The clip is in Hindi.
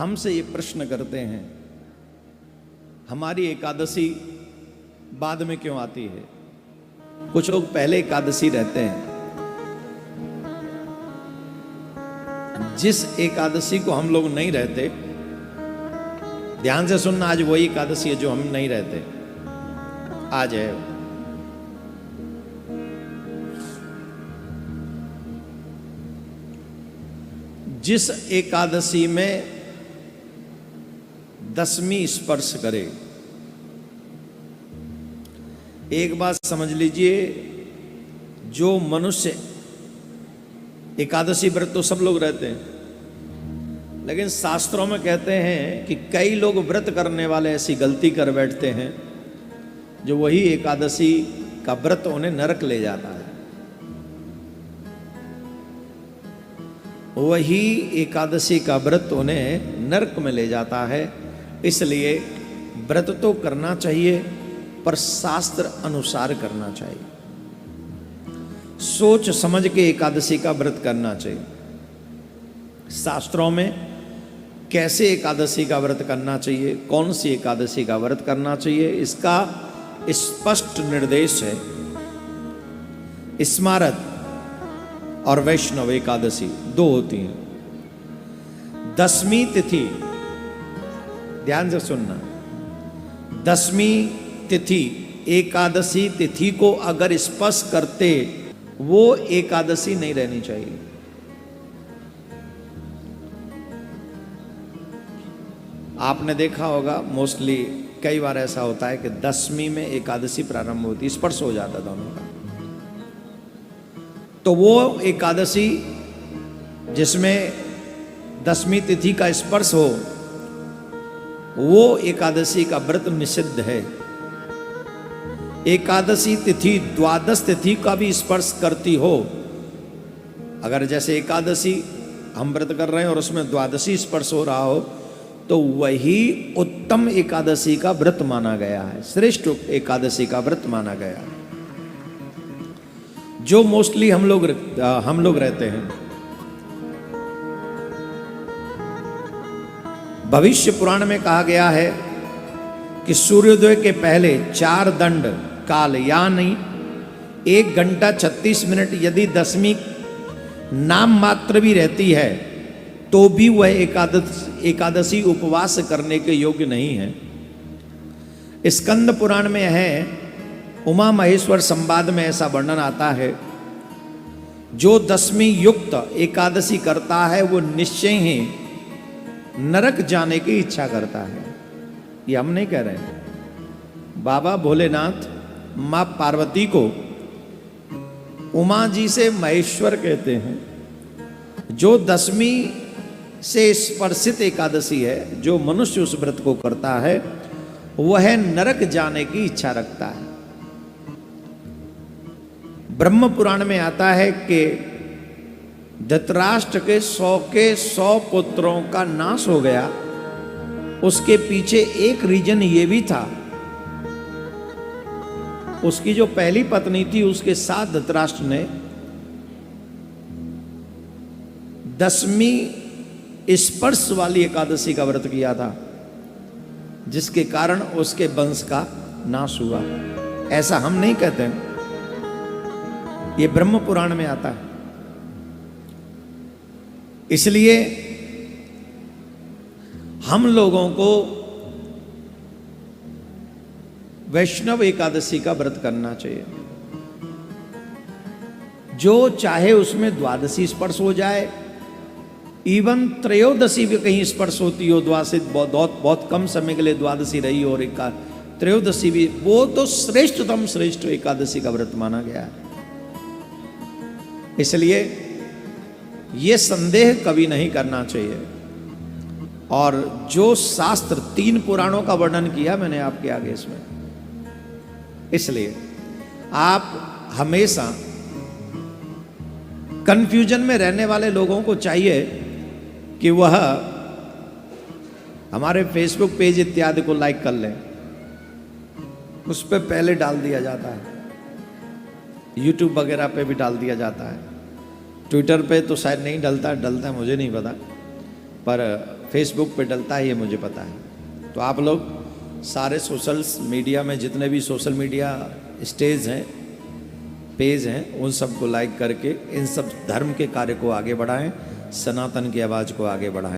हमसे ये प्रश्न करते हैं, हमारी एकादशी बाद में क्यों आती है? कुछ लोग पहले एकादशी रहते हैं। जिस एकादशी को हम लोग नहीं रहते, ध्यान से सुनना, आज वही एकादशी है जो हम नहीं रहते। आज है जिस एकादशी में दसवीं स्पर्श करे। एक बात समझ लीजिए, जो मनुष्य एकादशी व्रत तो सब लोग रहते हैं, लेकिन शास्त्रों में कहते हैं कि कई लोग व्रत करने वाले ऐसी गलती कर बैठते हैं जो वही एकादशी का व्रत उन्हें नरक ले जाता है। वही एकादशी का व्रत उन्हें नरक में ले जाता है। इसलिए व्रत तो करना चाहिए, पर शास्त्र अनुसार करना चाहिए। सोच समझ के एकादशी का व्रत करना चाहिए। शास्त्रों में कैसे एकादशी का व्रत करना चाहिए, कौन सी एकादशी का व्रत करना चाहिए, इसका स्पष्ट निर्देश है। स्मारत और वैष्णव एकादशी दो होती हैं। दसवीं तिथि, ध्यान से सुनना, दसवीं तिथि एकादशी तिथि को अगर स्पर्श करते, वो एकादशी नहीं रहनी चाहिए। आपने देखा होगा, मोस्टली कई बार ऐसा होता है कि दसवीं में एकादशी प्रारंभ होती, स्पर्श हो जाता दोनों का। तो वो एकादशी जिसमें दसवीं तिथि का स्पर्श हो, वो एकादशी का व्रत निषिद्ध है। एकादशी तिथि द्वादश तिथि का भी स्पर्श करती हो, अगर जैसे एकादशी हम व्रत कर रहे हैं और उसमें द्वादशी स्पर्श हो रहा हो, तो वही उत्तम एकादशी का व्रत माना गया है, श्रेष्ठ एकादशी का व्रत माना गया है। जो मोस्टली हम लोग रहते हैं। भविष्य पुराण में कहा गया है कि सूर्योदय के पहले 4 दंड काल, यानी 1 घंटा 36 मिनट यदि दसवीं नाम मात्र भी रहती है, तो भी वह एकादशी उपवास करने के योग्य नहीं है। स्कंद पुराण में है, उमा महेश्वर संवाद में ऐसा वर्णन आता है, जो दसवीं युक्त एकादशी करता है वो निश्चय ही नरक जाने की इच्छा करता है। ये हम नहीं कह रहे हैं। बाबा भोलेनाथ मां पार्वती को उमा जी से महेश्वर कहते हैं। जो दसवीं से स्पर्शित एकादशी है, जो मनुष्य उस व्रत को करता है, वह नरक जाने की इच्छा रखता है। ब्रह्म पुराण में आता है कि धृतराष्ट्र के 100 पुत्रों का नाश हो गया। उसके पीछे एक रीजन ये भी था, उसकी जो पहली पत्नी थी, उसके साथ धृतराष्ट्र ने दसवीं स्पर्श वाली एकादशी का व्रत किया था, जिसके कारण उसके वंश का नाश हुआ। ऐसा हम नहीं कहते हैं, ये ब्रह्म पुराण में आता है। इसलिए हम लोगों को वैष्णव एकादशी का व्रत करना चाहिए। जो चाहे उसमें द्वादशी स्पर्श हो जाए, इवन त्रयोदशी भी कहीं स्पर्श होती हो, द्वादशी बहुत कम समय के लिए द्वादशी रही और त्रयोदशी भी, वो तो श्रेष्ठतम श्रेष्ठ एकादशी का व्रत माना गया है। इसलिए ये संदेह कभी नहीं करना चाहिए। और जो शास्त्र 3 पुराणों का वर्णन किया मैंने आपके आगे इसमें, इसलिए आप हमेशा कंफ्यूजन में रहने वाले लोगों को चाहिए कि वह हमारे फेसबुक पेज इत्यादि को लाइक कर लें। उस पर पहले डाल दिया जाता है, यूट्यूब वगैरह पे भी डाल दिया जाता है। ट्विटर पे तो शायद नहीं डलता है मुझे नहीं पता, पर फेसबुक पे डलता है, ये मुझे पता है। तो आप लोग सारे सोशल मीडिया में जितने भी सोशल मीडिया स्टेज हैं, पेज हैं, उन सबको लाइक करके इन सब धर्म के कार्य को आगे बढ़ाएं, सनातन की आवाज़ को आगे बढ़ाएं।